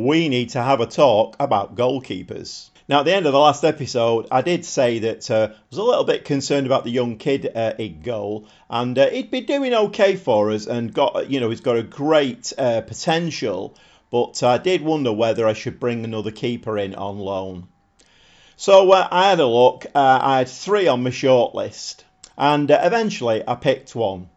we need to have a talk about goalkeepers. Now, at the end of the last episode, I did say that I was a little bit concerned about the young kid in goal, and he'd been doing okay for us, and he's got a great potential. But I did wonder whether I should bring another keeper in on loan. So I had a look. I had 3 on my shortlist, and eventually I picked one.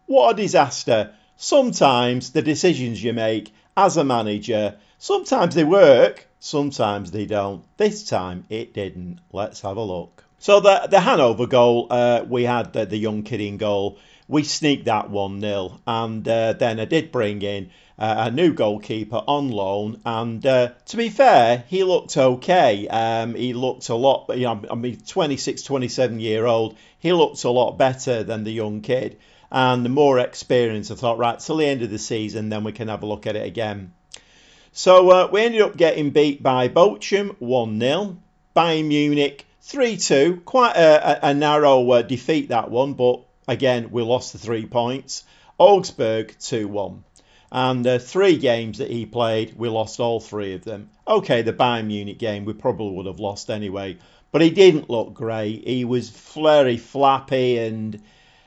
What a disaster! Sometimes the decisions you make as a manager, sometimes they work, sometimes they don't. This time it didn't. Let's have a look. So the Hanover goal, we had the young kid in goal. We sneaked that 1-0, and then I did bring in a new goalkeeper on loan, and to be fair, he looked okay. He looked a lot, 26, 27-year-old, he looked a lot better than the young kid, and the more experience. I thought, right, till the end of the season, then we can have a look at it again. So we ended up getting beat by Bochum 1-0, Bayern Munich 3-2, quite a narrow defeat that one, but again, we lost the 3 points. Augsburg 2-1. And 3 games that he played, we lost all 3 of them. Okay, the Bayern Munich game, we probably would have lost anyway. But he didn't look great. He was very flappy. And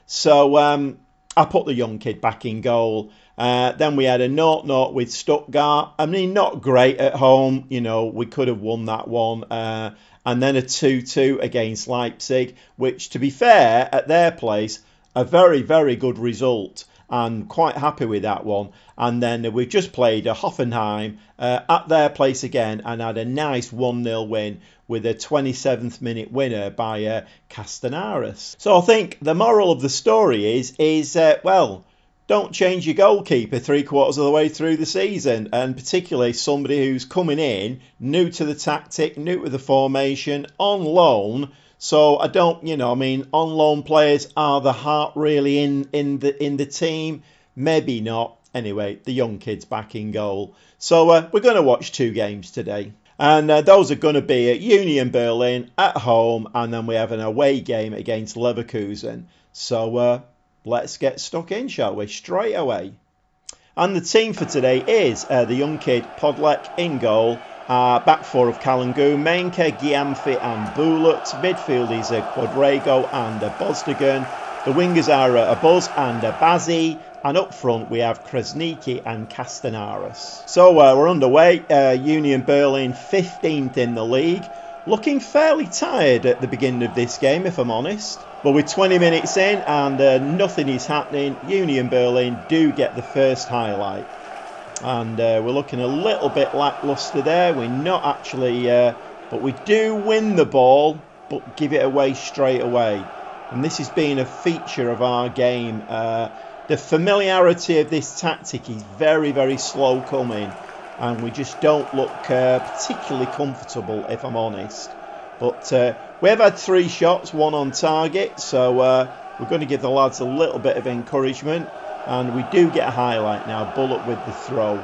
so I put the young kid back in goal. Then we had a 0-0 with Stuttgart. I mean, not great at home. We could have won that one. And then a 2-2 against Leipzig, which, to be fair, at their place, a very, very good result. And quite happy with that one. And then we've just played a Hoffenheim at their place again and had a nice 1-0 win with a 27th minute winner by Castanaras. So I think the moral of the story is don't change your goalkeeper 3/4 of the way through the season, and particularly somebody who's coming in new to the tactic, new to the formation, on loan. So I don't, on loan players, are the heart really in the team? Maybe not. Anyway, the young kid's back in goal. So we're going to watch 2 games today. And those are going to be at Union Berlin at home, and then we have an away game against Leverkusen. So let's get stuck in, shall we? Straight away. And the team for today is the young kid Podlek in goal. Back 4 of Kalangu, Mainke, Giamfi and Bulut. Midfield is Quadrago and Bosdagan. The wingers are Abuz and Bazi. And up front we have Krasniki and Castanaras. So we're underway. Union Berlin 15th in the league. Looking fairly tired at the beginning of this game, if I'm honest. But with 20 minutes in and nothing is happening, Union Berlin do get the first highlight. And we're looking a little bit lacklustre there. We're not actually, but we do win the ball, but give it away straight away. And this has been a feature of our game. The familiarity of this tactic is very, very slow coming. And we just don't look particularly comfortable, if I'm honest. But we have had 3 shots, 1 on target. So we're going to give the lads a little bit of encouragement. And we do get a highlight now. Bullock with the throw.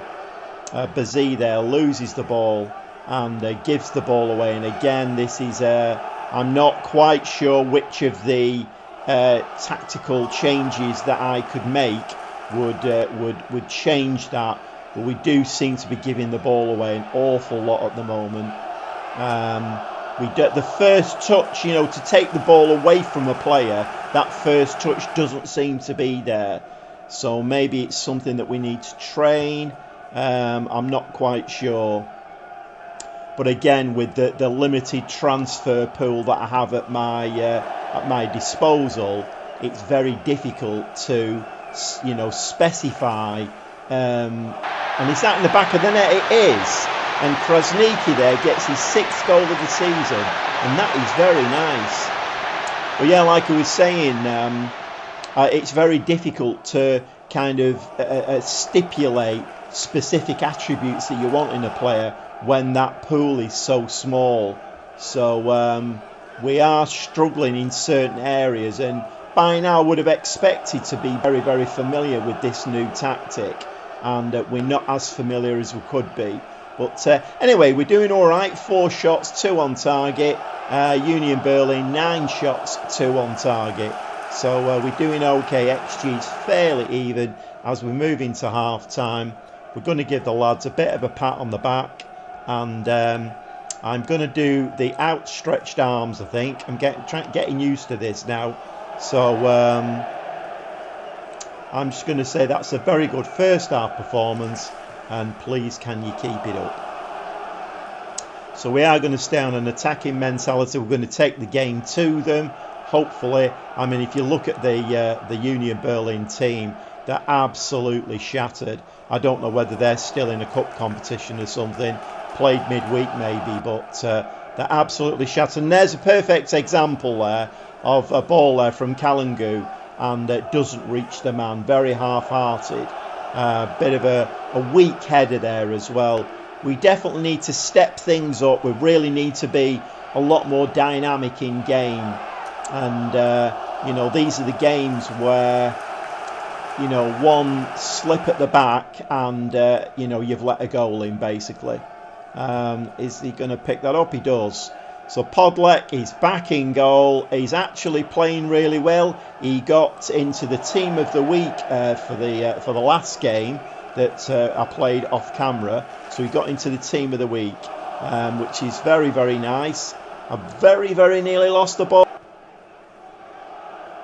Bazzi there loses the ball and gives the ball away. And again, this is I'm not quite sure which of the tactical changes that I could make would change that. But we do seem to be giving the ball away an awful lot at the moment. The first touch, to take the ball away from a player, that first touch doesn't seem to be there. So maybe it's something that we need to train. I'm not quite sure. But again, with the limited transfer pool that I have at my disposal, it's very difficult to, specify. And is that in the back of the net? It is. And Krasniki there gets his 6th goal of the season, and that is very nice. But yeah, like I was saying, it's very difficult to kind of stipulate specific attributes that you want in a player when that pool is so small. So we are struggling in certain areas, and by now I would have expected to be very, very familiar with this new tactic, and we're not as familiar as we could be. But anyway, we're doing all right. 4 shots, 2 on target. Union Berlin, 9 shots, 2 on target. So we're doing okay. XG is fairly even as we move into half time. we're going to give the lads a bit of a pat on the back, and I'm going to do the outstretched arms, I think. I'm getting used to this now. So I'm just going to say that's a very good first half performance, and please can you keep it up. So we are going to stay on an attacking mentality. We're going to take the game to them, hopefully. I mean, if you look at the Union Berlin team, they're absolutely shattered. I don't know whether they're still in a cup competition or something, played midweek maybe, but they're absolutely shattered. And there's a perfect example there of a ball there from Kalangu, and it doesn't reach the man. Very half-hearted. Bit of a weak header there as well. We definitely need to step things up. We really need to be a lot more dynamic in game. And, you know, these are the games where, you know, one slip at the back and, you know, you've let a goal in, basically. Is he going to pick that up? He does. So Podlek is back in goal. He's actually playing really well. He got into the team of the week for the last game that I played off camera. So he got into the team of the week, which is very, very nice. I very, very nearly lost the ball.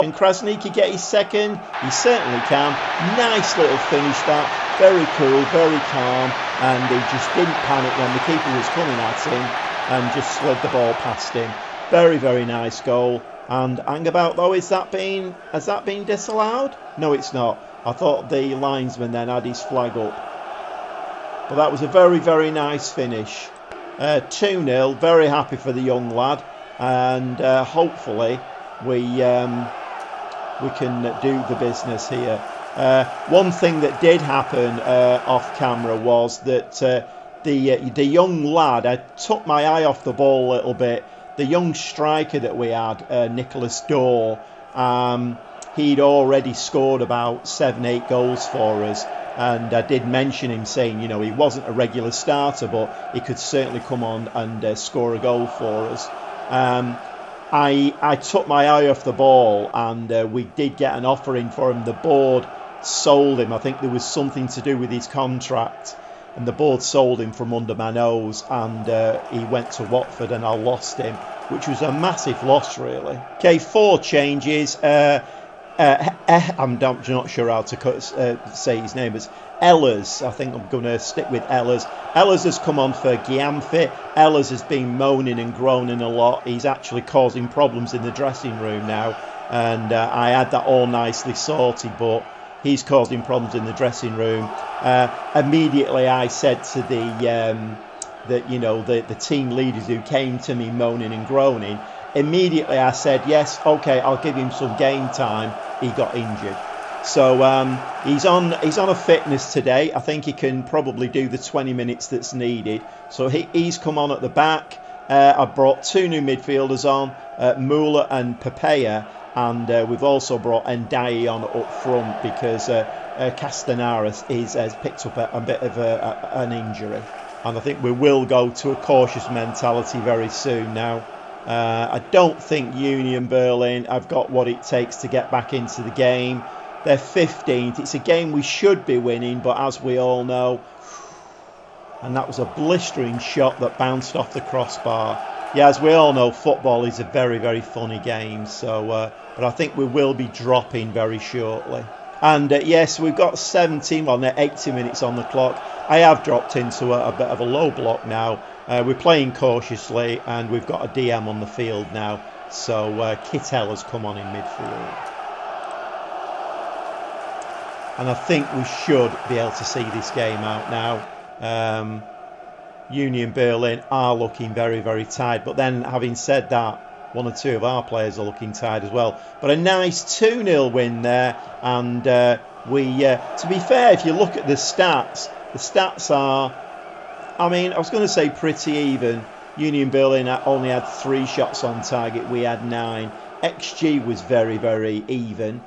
Can Krasniki get his second? He certainly can. Nice little finish that. Very cool, very calm, and he just didn't panic when the keeper was coming at him and just slid the ball past him. Very, very nice goal. And hang about though, has that been disallowed? No, it's not. I thought the linesman then had his flag up. But that was a very, very nice finish. 2-0, very happy for the young lad, and hopefully we can do the business here. One thing that did happen off camera was that the young lad, I took my eye off the ball a little bit. The young striker that we had, Nicholas Dorr, he'd already scored about 7-8 goals for us. And I did mention him saying, you know, he wasn't a regular starter, but he could certainly come on and score a goal for us. I took my eye off the ball, and we did get an offer in for him. The board sold him. I think there was something to do with his contract, and the board sold him from under my nose, and he went to Watford, and I lost him, which was a massive loss, really. Okay, 4 changes. I'm not sure how to say his name. It's Ellers. I think I'm going to stick with Ellers. Ellers has come on for Giamfi. Ellers has been moaning and groaning a lot. He's actually causing problems in the dressing room now, and I had that all nicely sorted, but he's causing problems in the dressing room. Immediately I said to the team leaders who came to me moaning and groaning, immediately I said, yes, okay, I'll give him some game time. He got injured. So he's on a fitness today. I think he can probably do the 20 minutes that's needed. So he's come on at the back. I've brought 2 new midfielders on, Muller and Papaya, and we've also brought Ndiaye on up front because Castanaras has picked up a bit of an injury. And I think we will go to a cautious mentality very soon now. I don't think Union Berlin have got what it takes to get back into the game. They're 15th. It's a game we should be winning, but as we all know, and that was a blistering shot that bounced off the crossbar. Yeah, as we all know, football is a very, very funny game. So, but I think we will be dropping very shortly. And yes, we've got 80 minutes on the clock. I have dropped into a bit of a low block now. We're playing cautiously, and we've got a DM on the field now. So Kittel has come on in midfield. And I think we should be able to see this game out now. Union Berlin are looking very, very tired. But then, having said that, 1 or 2 of our players are looking tired as well. But a nice 2-0 win there. And to be fair, if you look at the stats are, I mean, I was going to say pretty even. Union Berlin only had 3 shots on target. We had 9. XG was very, very even.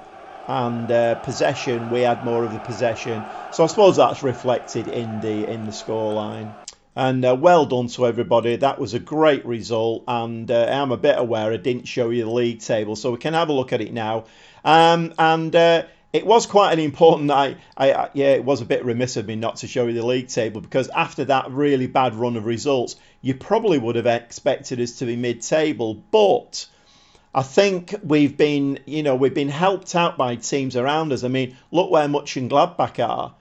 And possession, we had more of the possession. So I suppose that's reflected in the scoreline. And well done to everybody. That was a great result. And I am a bit aware I didn't show you the league table, so we can have a look at it now. it was quite an important night. Yeah, it was a bit remiss of me not to show you the league table, because after that really bad run of results, you probably would have expected us to be mid-table. But I think we've been helped out by teams around us. I mean, look where Mönchengladbach are,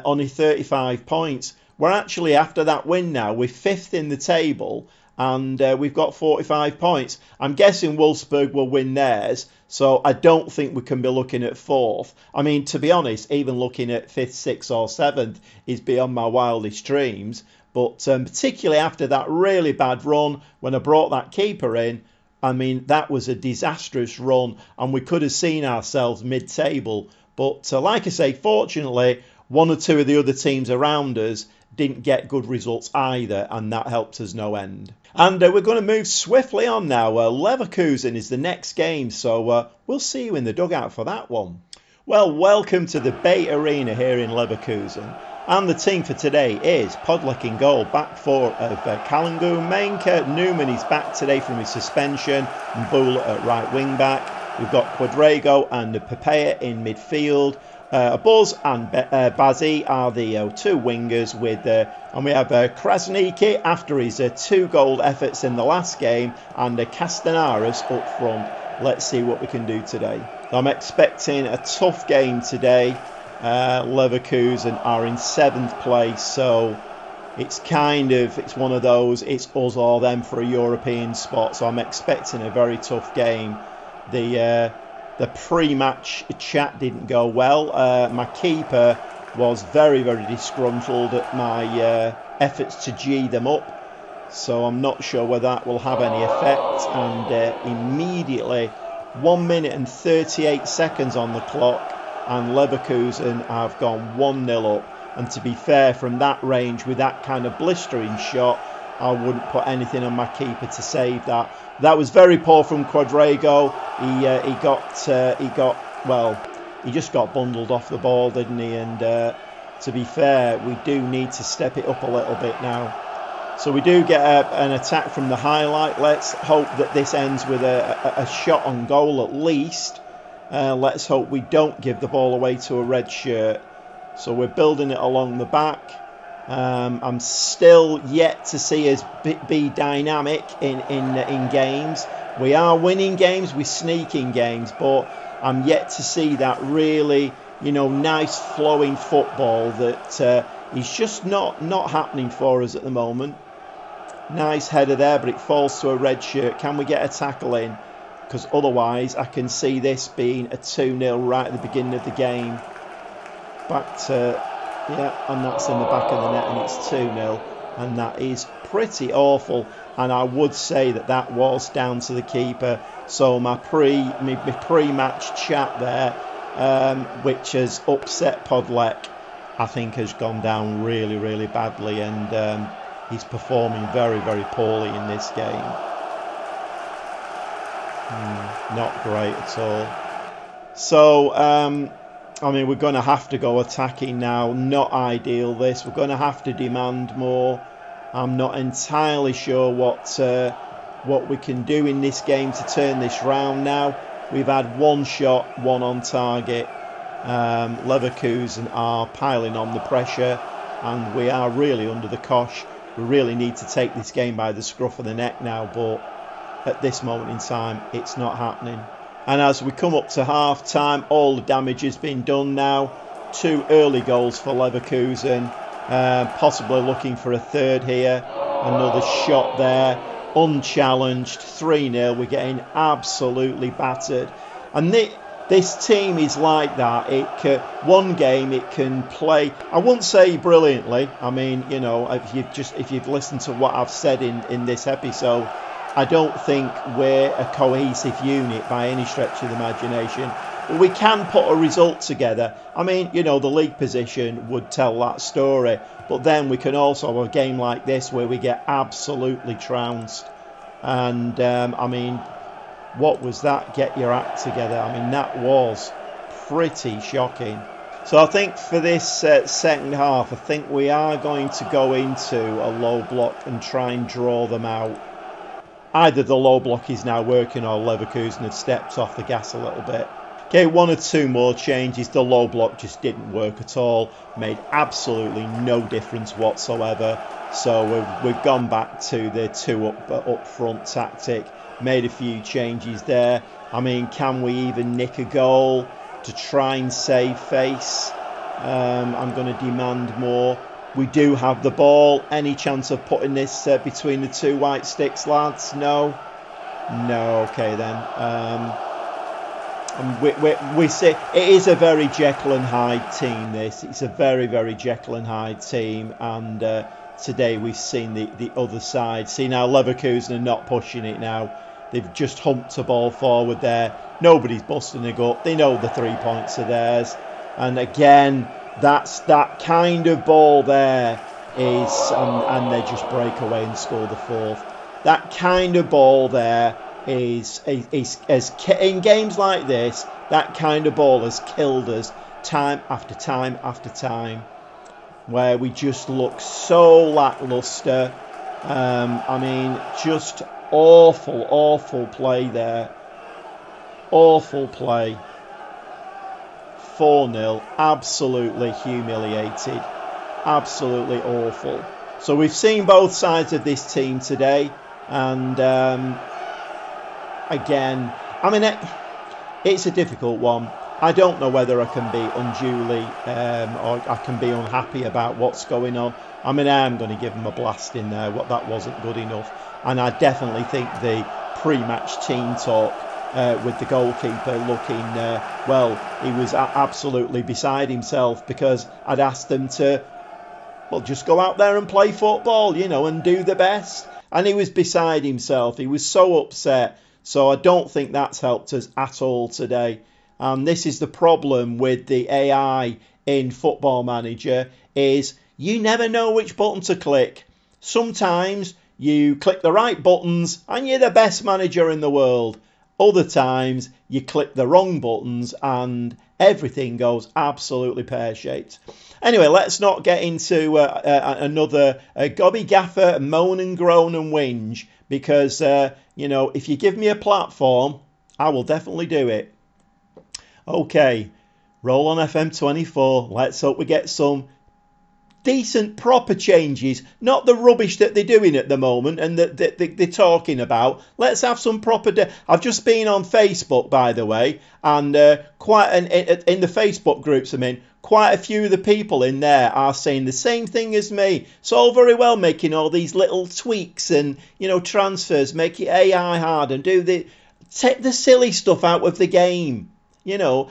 only 35 points. We're actually, after that win now, we're fifth in the table, and we've got 45 points. I'm guessing Wolfsburg will win theirs, so I don't think we can be looking at fourth. I mean, to be honest, even looking at fifth, sixth or seventh is beyond my wildest dreams. But particularly after that really bad run, when I brought that keeper in, I mean, that was a disastrous run, and we could have seen ourselves mid-table. But like I say, fortunately, one or two of the other teams around us didn't get good results either, and that helped us no end. And we're going to move swiftly on now. Leverkusen is the next game, so we'll see you in the dugout for that one. Well, welcome to the Bay Arena here in Leverkusen. And the team for today is Podolak in goal, back four of Kalangu, Mainka, Newman is back today from his suspension, and Bula at right wing back. We've got Quadrago and Papaya in midfield. Buzz and Bazzi are the two wingers, and we have Krasniki after his 2-goal efforts in the last game, and Castanaras up front. Let's see what we can do today. I'm expecting a tough game today. Leverkusen are in 7th place, so it's one of those, it's us or them for a European spot, so I'm expecting a very tough game. The pre-match chat didn't go well. My keeper was very, very disgruntled at my efforts to G them up, so I'm not sure whether that will have any effect. And immediately 1 minute and 38 seconds on the clock, and Leverkusen have gone 1-0 up. And to be fair, from that range with that kind of blistering shot, I wouldn't put anything on my keeper to save that. That was very poor from Quadrago. He just got bundled off the ball, didn't he? And to be fair, we do need to step it up a little bit now. So we do get an attack from the highlight. Let's hope that this ends with a shot on goal at least. Let's hope we don't give the ball away to a red shirt. So we're building it along the back. I'm still yet to see us be dynamic in games. We are winning games, we're sneaking games, but I'm yet to see that really, nice flowing football that is just not happening for us at the moment. Nice header there, but it falls to a red shirt. Can we get a tackle in? Because otherwise I can see this being a 2-0 right at the beginning of the game. Back to, and that's in the back of the net, and it's 2-0, and that is pretty awful. And I would say that was down to the keeper. So my pre-match chat there, which has upset Podolak, I think has gone down really, really badly, and he's performing very, very poorly in this game. Not great at all. So, we're going to have to go attacking now. Not ideal, this. We're going to have to demand more. I'm not entirely sure what we can do in this game to turn this round now. We've had one shot, one on target. Leverkusen are piling on the pressure, and we are really under the cosh. We really need to take this game by the scruff of the neck now, but at this moment in time, it's not happening. And as we come up to half time, all the damage has been done now. 2 early goals for Leverkusen, possibly looking for a third here. Another shot there, unchallenged, 3-0. We're getting absolutely battered. And this team is like that. One game it can play, I wouldn't say brilliantly. I mean, if you've listened to what I've said in this episode, I don't think we're a cohesive unit by any stretch of the imagination. But we can put a result together. I mean, the league position would tell that story. But then we can also have a game like this where we get absolutely trounced. And, what was that? Get your act together. I mean, that was pretty shocking. So I think for this second half, I think we are going to go into a low block and try and draw them out. Either the low block is now working or Leverkusen have stepped off the gas a little bit. Okay, one or two more changes. The low block just didn't work at all. Made absolutely no difference whatsoever. So we've gone back to the two up front tactic. Made a few changes there. I mean, can we even nick a goal to try and save face? I'm going to demand more. We do have the ball. Any chance of putting this between the two white sticks, lads? No. No. Okay then. We see it is a very Jekyll and Hyde team. It's a very, very Jekyll and Hyde team, and today we've seen the other side. See now, Leverkusen are not pushing it now. They've just humped the ball forward there. Nobody's busting a gut. They know the 3 points are theirs, and again, that's that kind of ball there is, and they just break away and score the fourth. That kind of ball there. Is in games like this, that kind of ball has killed us time after time after time, where we just look so lacklustre. I mean, just awful play there. Awful play. 4-0, absolutely humiliated. Absolutely awful. So we've seen both sides of this team today, and again, I mean, it's a difficult one. I don't know whether I can be unduly or I can be unhappy about what's going on. I mean, I am going to give them a blast in there. What that wasn't good enough. And I definitely think the pre-match team talk with the goalkeeper looking, well, he was absolutely beside himself, because I'd asked them to, well, just go out there and play football, you know, and do the best. And he was beside himself. He was so upset. So I don't think that's helped us at all today. And this is the problem with the AI in Football Manager, is you never know which button to click. Sometimes you click the right buttons and you're the best manager in the world. Other times you click the wrong buttons and everything goes absolutely pear-shaped. Anyway, let's not get into another Gobby Gaffer moan and groan and whinge, because, you know, if you give me a platform, I will definitely do it. Okay, roll on FM24. Let's hope we get some decent, proper changes, not the rubbish that they're doing at the moment and that they're talking about. Let's have some proper... I've just been on Facebook, by the way, and in the Facebook groups I'm in, quite a few of the people in there are saying the same thing as me. It's all very well making all these little tweaks and, you know, transfers, make it AI hard and take the silly stuff out of the game, you know.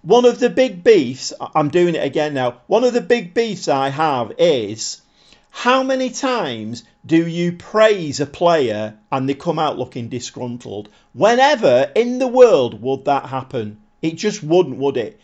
One of the big beefs, I'm doing it again now, one of the big beefs I have is, how many times do you praise a player and they come out looking disgruntled? Whenever in the world would that happen? It just wouldn't, would it?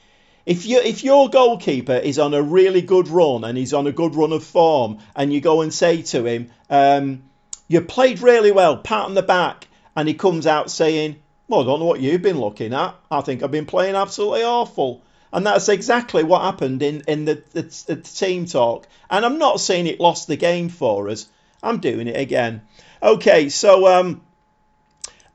If your goalkeeper is on a really good run and he's on a good run of form, and you go and say to him, you played really well, pat on the back, and he comes out saying, well, I don't know what you've been looking at. I think I've been playing absolutely awful. And that's exactly what happened in the team talk. And I'm not saying it lost the game for us. I'm doing it again. Okay, so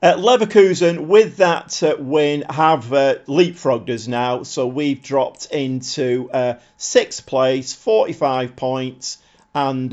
Leverkusen, with that win, have leapfrogged us now. So we've dropped into 6th place, 45 points. And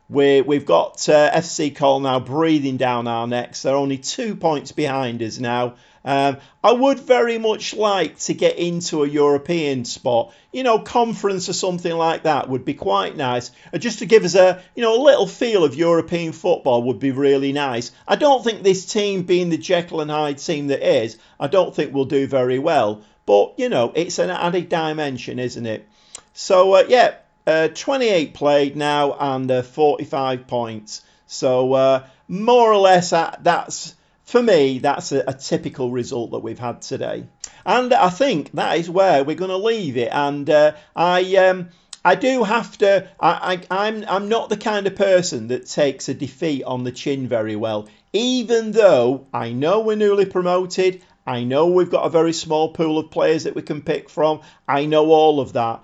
we've got FC Cologne now breathing down our necks. They're only 2 points behind us now. I would very much like to get into a European spot. You know, conference or something like that would be quite nice. Just to give us a little feel of European football would be really nice. I don't think this team, being the Jekyll and Hyde team that is, I don't think we'll do very well. But, you know, it's an added dimension, isn't it? So, 28 played now and 45 points. So, more or less, that's... For me, that's a typical result that we've had today. And I think that is where we're going to leave it. And I do have to... I'm not the kind of person that takes a defeat on the chin very well. Even though I know we're newly promoted. I know we've got a very small pool of players that we can pick from. I know all of that.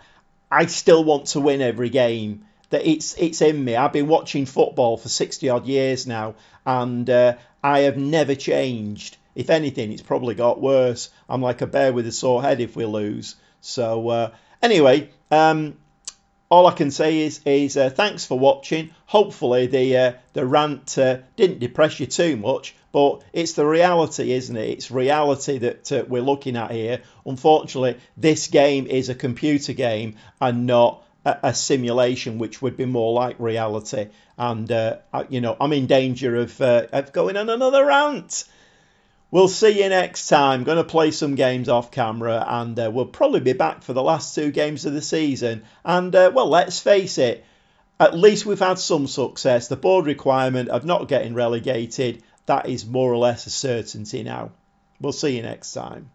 I still want to win every game. that it's in me. I've been watching football for 60 odd years now, and I have never changed. If anything, it's probably got worse. I'm like a bear with a sore head if we lose. So anyway, all I can say is thanks for watching. Hopefully the rant didn't depress you too much, but it's the reality, isn't it? It's reality that we're looking at here. Unfortunately, this game is a computer game and not a simulation, which would be more like reality. And I'm in danger of going on another rant. We'll see you next time. Going to play some games off camera, and we'll probably be back for the last 2 games of the season. And well, let's face it, at least we've had some success. The board requirement of not getting relegated, that is more or less a certainty now. We'll see you next time.